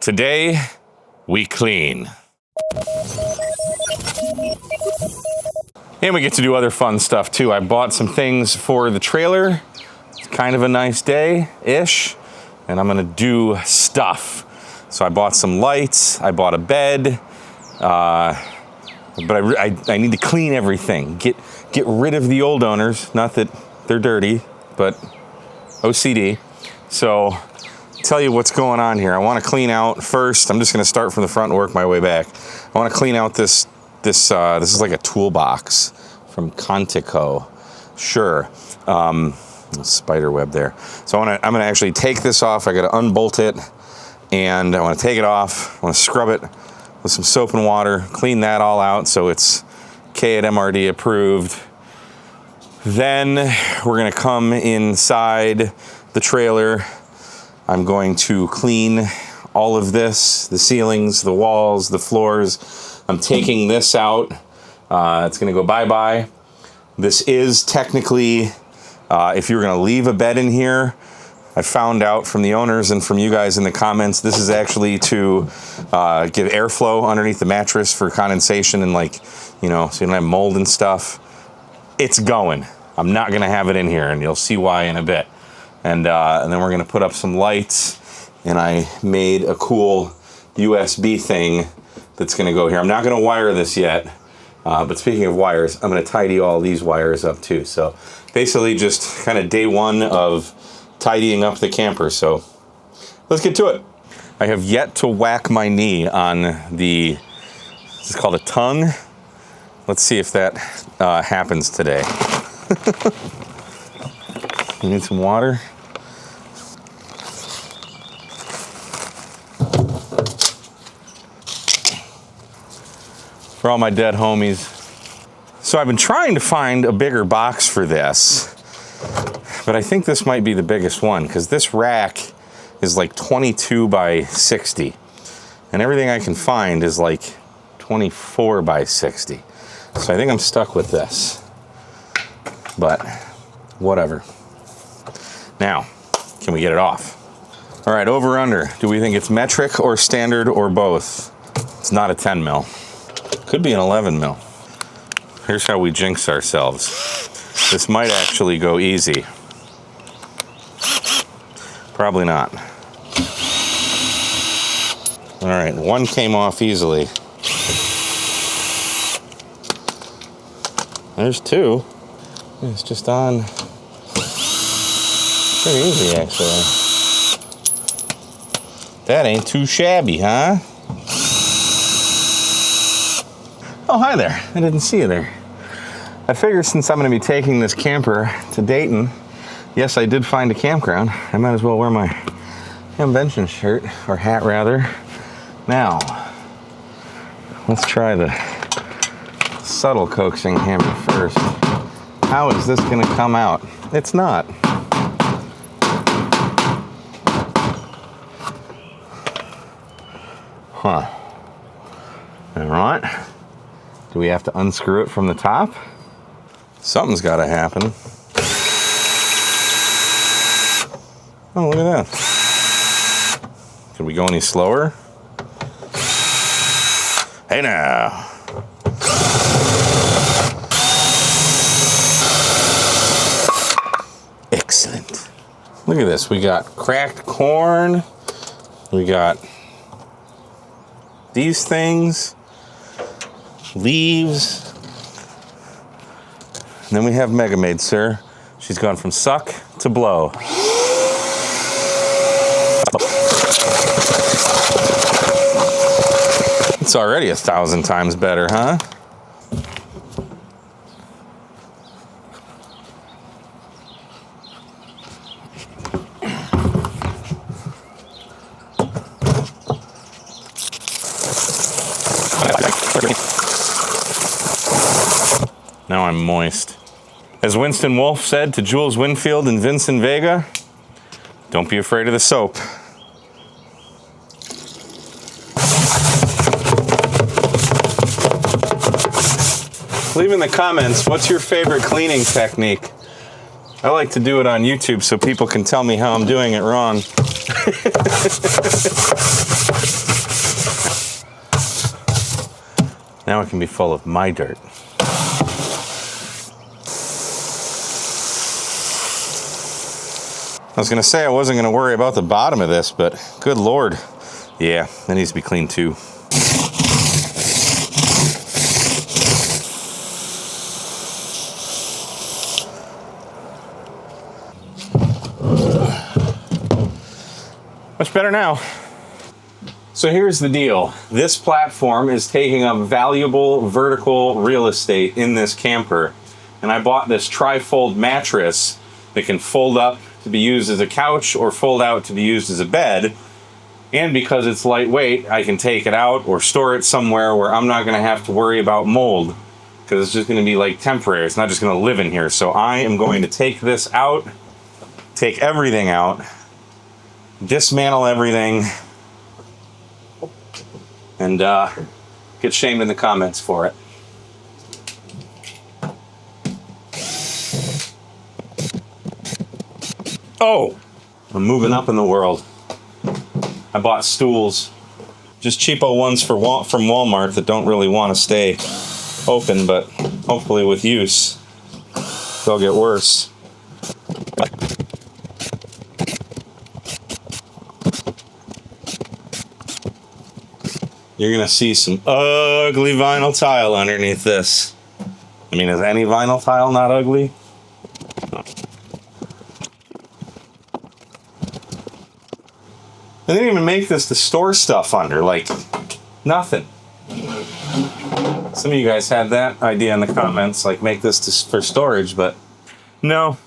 Today, we clean. And we get to do other fun stuff too. I bought some things for the trailer. It's kind of a nice day-ish. And I'm gonna do stuff. So I bought some lights, I bought a bed, but I need to clean everything. Get rid of the old owners. Not that they're dirty, but OCD. So tell you what's going on here. I want to clean out first. I'm just going to start from the front and work my way back. I want to clean out this is like a toolbox from Contico. Sure. Spider web there. So I'm going to actually take this off. I got to unbolt it, and I want to take it off. I want to scrub it with some soap and water, clean that all out so it's K at MRD approved. Then we're going to come inside the trailer. I'm going to clean all of this, the ceilings, the walls, the floors. I'm taking this out. It's going to go bye-bye. This is technically, if you're going to leave a bed in here, I found out from the owners and from you guys in the comments, this is actually to give airflow underneath the mattress for condensation and, like, you know, so you don't have mold and stuff. It's going. I'm not going to have it in here, and you'll see why in a bit. And then we're going to put up some lights, and I made a cool USB thing that's going to go here. I'm not going to wire this yet, but speaking of wires, I'm going to tidy all these wires up too. So basically just kind of day one of tidying up the camper. So let's get to it. I have yet to whack my knee on the, this is called a tongue. Let's see if that happens today. You need some water? For all my dead homies. So I've been trying to find a bigger box for this, but I think this might be the biggest one because this rack is like 22 by 60, and everything I can find is like 24 by 60. So I think I'm stuck with this, but whatever. Now, can we get it off? All right, over under. Do we think it's metric or standard or both? It's not a 10 mil. Could be an 11 mil. Here's how we jinx ourselves. This might actually go easy. Probably not. All right, one came off easily. There's two. It's just on pretty easy, actually. That ain't too shabby, huh? Oh, hi there. I didn't see you there. I figured since I'm going to be taking this camper to Dayton, yes, I did find a campground. I might as well wear my Hamvention shirt, or hat rather. Now, let's try the subtle coaxing hammer first. How is this going to come out? It's not. Huh. All right. Do we have to unscrew it from the top? Something's got to happen. Oh, look at that. Can we go any slower? Hey now. Excellent. Look at this. We got cracked corn. We got these things. Leaves. And then we have Mega Maid, sir. She's gone from suck to blow. It's already 1,000 times better, huh? Now I'm moist. As Winston Wolfe said to Jules Winfield and Vincent Vega, don't be afraid of the soap. Leave in the comments, what's your favorite cleaning technique? I like to do it on YouTube so people can tell me how I'm doing it wrong. Now it can be full of my dirt. I was gonna say I wasn't gonna worry about the bottom of this, but good Lord. Yeah, that needs to be cleaned too. Much better now. So here's the deal. This platform is taking up valuable vertical real estate in this camper. And I bought this tri-fold mattress that can fold up to be used as a couch or fold out to be used as a bed. And because it's lightweight, I can take it out or store it somewhere where I'm not gonna have to worry about mold, because it's just gonna be like temporary. It's not just gonna live in here. So I am going to take this out, take everything out, dismantle everything, and get shamed in the comments for it. Oh, I'm moving up in the world. I bought stools, just cheapo ones from Walmart that don't really want to stay open, but hopefully with use, they'll get worse. You're gonna see some ugly vinyl tile underneath this. I mean, is any vinyl tile not ugly? They didn't even make this to store stuff under, like nothing. Some of you guys had that idea in the comments, like make this for storage, but no.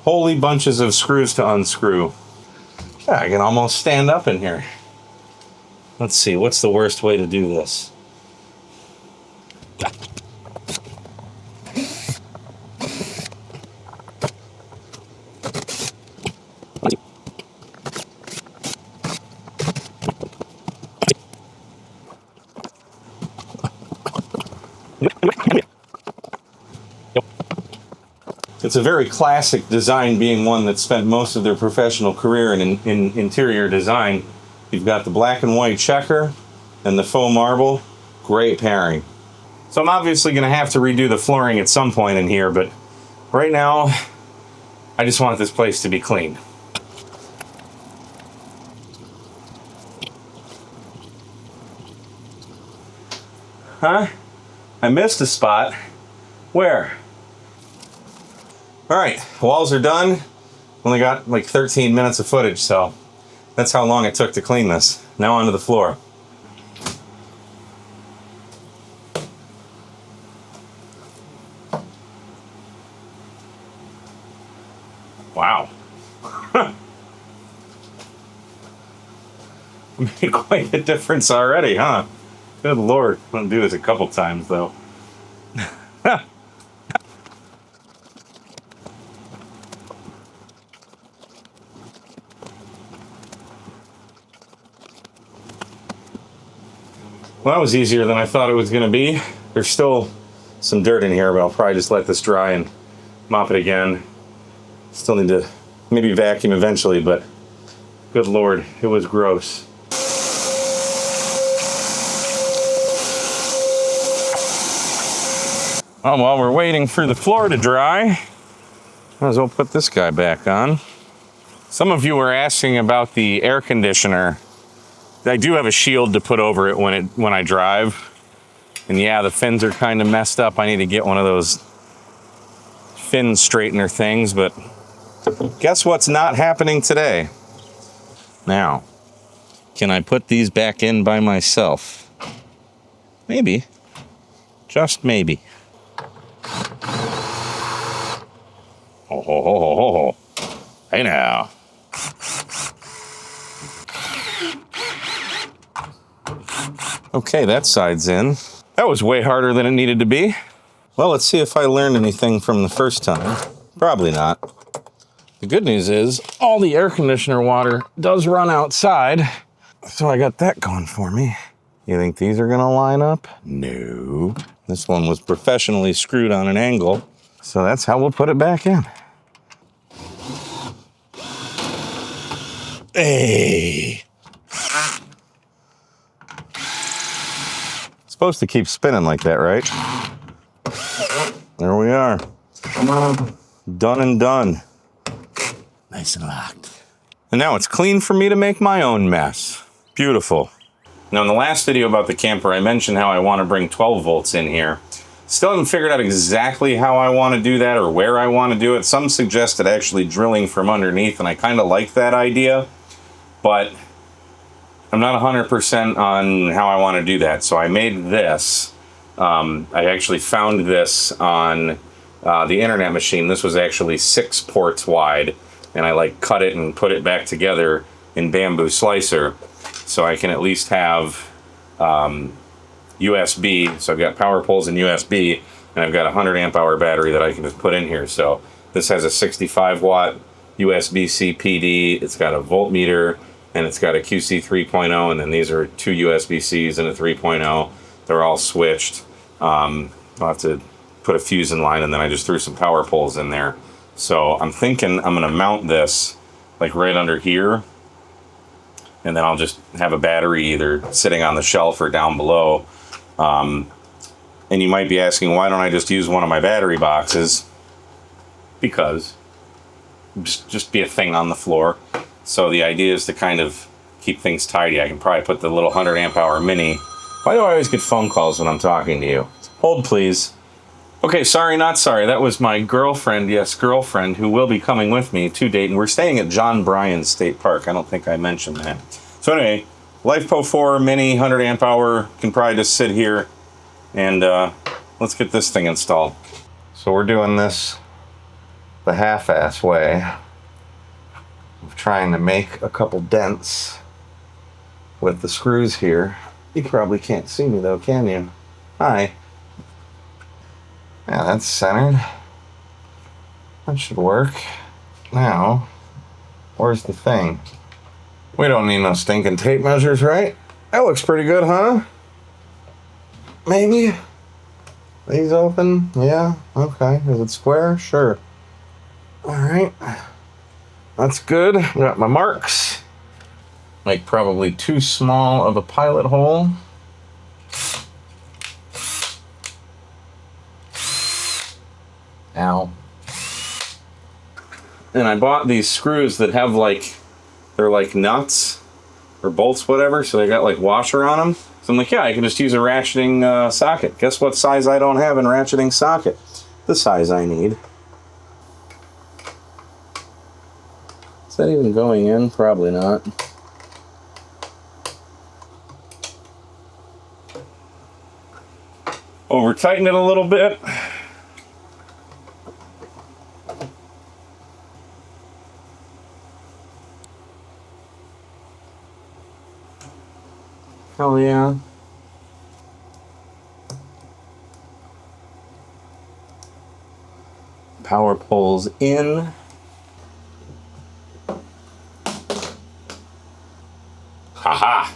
Holy bunches of screws to unscrew. Yeah, I can almost stand up in here. Let's see, what's the worst way to do this? It's a very classic design, being one that spent most of their professional career in interior design. You've got the black and white checker and the faux marble. Great pairing. So I'm obviously going to have to redo the flooring at some point in here, but right now, I just want this place to be clean. Huh? I missed a spot. Where? All right, walls are done. Only got like 13 minutes of footage, so that's how long it took to clean this. Now onto the floor. Wow. Made quite a difference already, huh? Good Lord. I'm gonna do this a couple times though. Well, that was easier than I thought it was going to be. There's still some dirt in here, but I'll probably just let this dry and mop it again. Still need to maybe vacuum eventually, but good Lord, it was gross. Oh, while we're waiting for the floor to dry, might as well put this guy back on. Some of you were asking about the air conditioner. I do have a shield to put over it when I drive. And yeah, the fins are kind of messed up. I need to get one of those fin straightener things, but guess what's not happening today? Now, can I put these back in by myself? Maybe. Just maybe. Oh, ho, ho, ho, ho, ho. Hey now. Okay, that side's in. That was way harder than it needed to be. Well, let's see if I learned anything from the first time. Probably not. The good news is all the air conditioner water does run outside, so I got that going for me. You think these are gonna line up? No. This one was professionally screwed on an angle, so that's how we'll put it back in. Hey. supposed to keep spinning like that, right? There we are. Done and done. Nice and locked. And now it's clean for me to make my own mess. Beautiful. Now in the last video about the camper, I mentioned how I want to bring 12 volts in here. Still haven't figured out exactly how I want to do that or where I want to do it. Some suggested actually drilling from underneath, and I kind of like that idea, but I'm not 100% on how I want to do that. So I made this. I actually found this on the internet machine. This was actually 6 ports wide, and I like cut it and put it back together in bamboo slicer, so I can at least have USB. So I've got power poles and USB, and I've got a 100 amp hour battery that I can just put in here. So this has a 65 watt USB-C PD. It's got a voltmeter, and it's got a QC 3.0, and then these are 2 USB-Cs and a 3.0. They're all switched. I'll have to put a fuse in line, and then I just threw some power poles in there. So I'm thinking I'm gonna mount this like right under here, and then I'll just have a battery either sitting on the shelf or down below. And you might be asking, why don't I just use one of my battery boxes? Because just be a thing on the floor. So the idea is to kind of keep things tidy. I can probably put the little 100 amp hour mini. Why do I always get phone calls when I'm talking to you? Hold please. Okay, sorry, not sorry. That was my girlfriend, yes, girlfriend, who will be coming with me to Dayton. We're staying at John Bryan State Park. I don't think I mentioned that. So anyway, LifePo 4 mini 100 amp hour can probably just sit here, and let's get this thing installed. So we're doing this the half-ass way of trying to make a couple dents with the screws here. You probably can't see me though, can you? Hi. Yeah, that's centered. That should work. Now, where's the thing? We don't need no stinking tape measures, right? That looks pretty good, huh? Maybe? These open? Yeah, okay. Is it square? Sure. Alright. That's good. Got my marks. Like probably too small of a pilot hole. Ow. And I bought these screws that have like, they're like nuts or bolts, whatever, so they got like washer on them. So I'm like, yeah, I can just use a ratcheting socket. Guess what size I don't have in ratcheting socket? The size I need. Is that even going in? Probably not. Over tighten it a little bit. Hell yeah. Power poles in. Haha.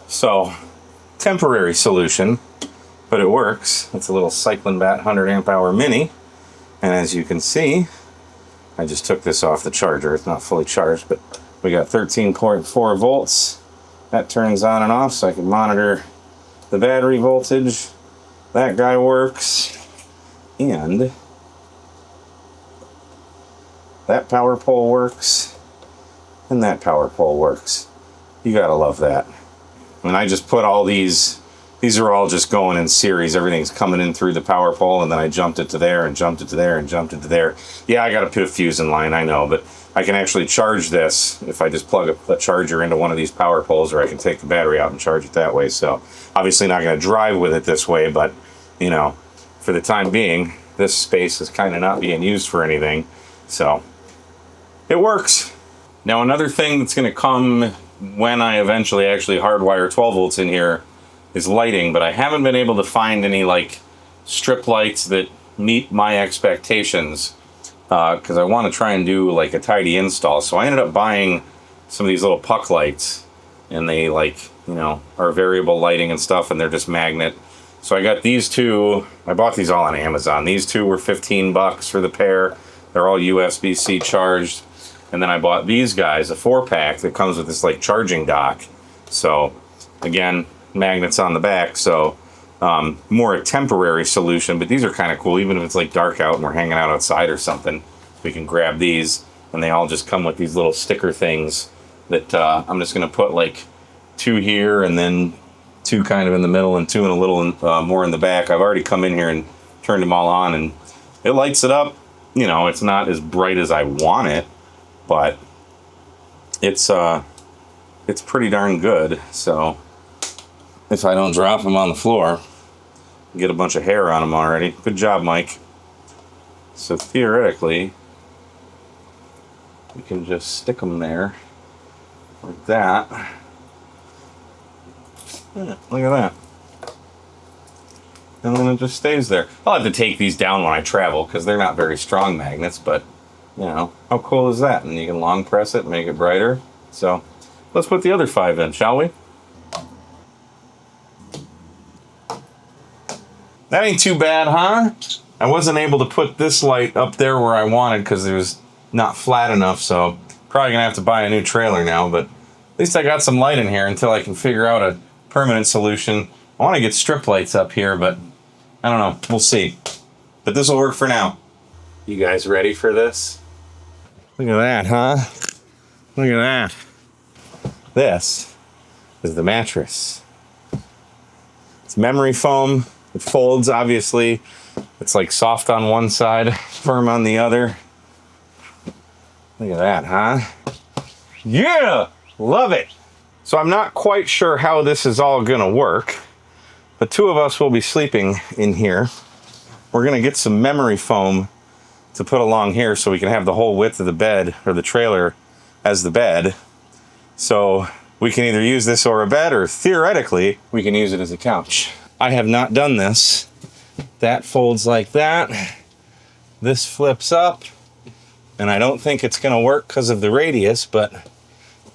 So, temporary solution, but it works. It's a little Cyclone Bat 100 amp hour mini. And as you can see, I just took this off the charger. It's not fully charged, but we got 13.4 volts. That turns on and off so I can monitor the battery voltage. That guy works. And that power pole works. And that power pole works. You gotta love that. And I just put all these are all just going in series. Everything's coming in through the power pole, and then I jumped it to there and jumped it to there and jumped it to there. Yeah, I gotta put a fuse in line, I know, but I can actually charge this if I just plug a charger into one of these power poles, or I can take the battery out and charge it that way. So obviously not going to drive with it this way, but you know, for the time being, this space is kind of not being used for anything. So it works. Now another thing that's going to come when I eventually actually hardwire 12 volts in here is lighting, but I haven't been able to find any like strip lights that meet my expectations. Because I want to try and do like a tidy install. So I ended up buying some of these little puck lights, and they like, you know, are variable lighting and stuff, and they're just magnet. So I got these two. I bought these all on Amazon. These two were 15 bucks for the pair. They're all USB-C charged. And then I bought these guys, a 4-pack that comes with this like charging dock. So again, magnets on the back, so more a temporary solution, but these are kind of cool. Even if it's like dark out and we're hanging out outside or something, we can grab these, and they all just come with these little sticker things that I'm just going to put like 2 here and then 2 kind of in the middle and 2 and a little more in the back. I've already come in here and turned them all on, and it lights it up. You know, it's not as bright as I want it, but it's pretty darn good. So if I don't drop them on the floor, get a bunch of hair on them already. Good job, Mike. So theoretically, we can just stick them there like that. Yeah, look at that. And then it just stays there. I'll have to take these down when I travel because they're not very strong magnets, but you know, how cool is that? And you can long press it and make it brighter. So let's put the other 5 in, shall we? That ain't too bad, huh? I wasn't able to put this light up there where I wanted because it was not flat enough, so probably gonna have to buy a new trailer now, but at least I got some light in here until I can figure out a permanent solution. I want to get strip lights up here, but I don't know. We'll see. But this will work for now. You guys ready for this? Look at that, huh? Look at that. This is the mattress. It's memory foam. It folds, obviously. It's like soft on one side, firm on the other. Look at that, huh? Yeah! Love it! So I'm not quite sure how this is all gonna work, but 2 of us will be sleeping in here. We're gonna get some memory foam to put along here so we can have the whole width of the bed or the trailer as the bed. So we can either use this or a bed, or theoretically, we can use it as a couch. I have not done this. That folds like that. This flips up, and I don't think it's gonna work because of the radius, but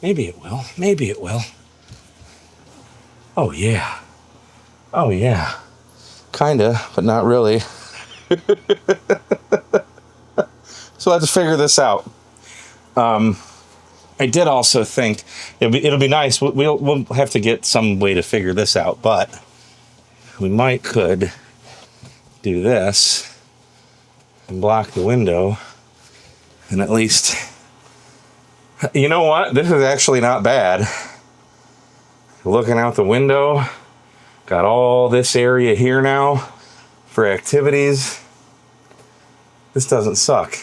maybe it will. Maybe it will. Oh yeah. Oh yeah. Kinda, but not really. So I have to figure this out. I did also think it'll be nice. We'll have to get some way to figure this out, but we could do this and block the window, and at least, you know what? This is actually not bad. Looking out the window, got all this area here now for activities. This doesn't suck.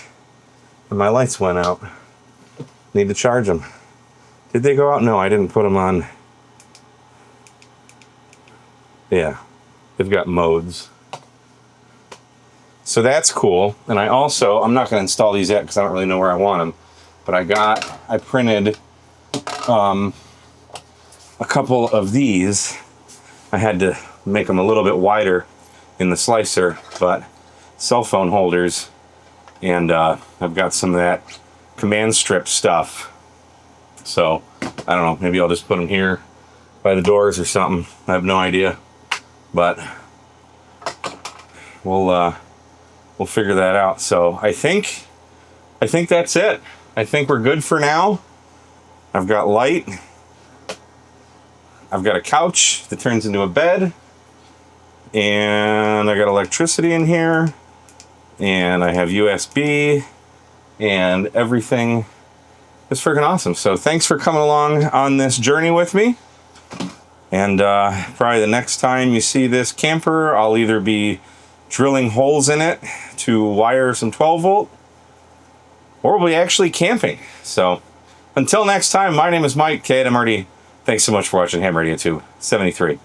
And my lights went out. Need to charge them. Did they go out? No, I didn't put them on. Yeah, they've got modes. So that's cool. And I'm not going to install these yet because I don't really know where I want them. But I printed a couple of these. I had to make them a little bit wider in the slicer, but cell phone holders. And I've got some of that command strip stuff. So I don't know, maybe I'll just put them here by the doors or something. I have no idea, but we'll figure that out. So I think that's it. I think we're good for now. I've got light. I've got a couch that turns into a bed, and I got electricity in here, and I have USB, and everything is freaking awesome. So thanks for coming along on this journey with me. And probably the next time you see this camper, I'll either be drilling holes in it to wire some 12 volt, or we'll be actually camping. So until next time, my name is Mike, KMRD. Thanks so much for watching Ham Radio 273.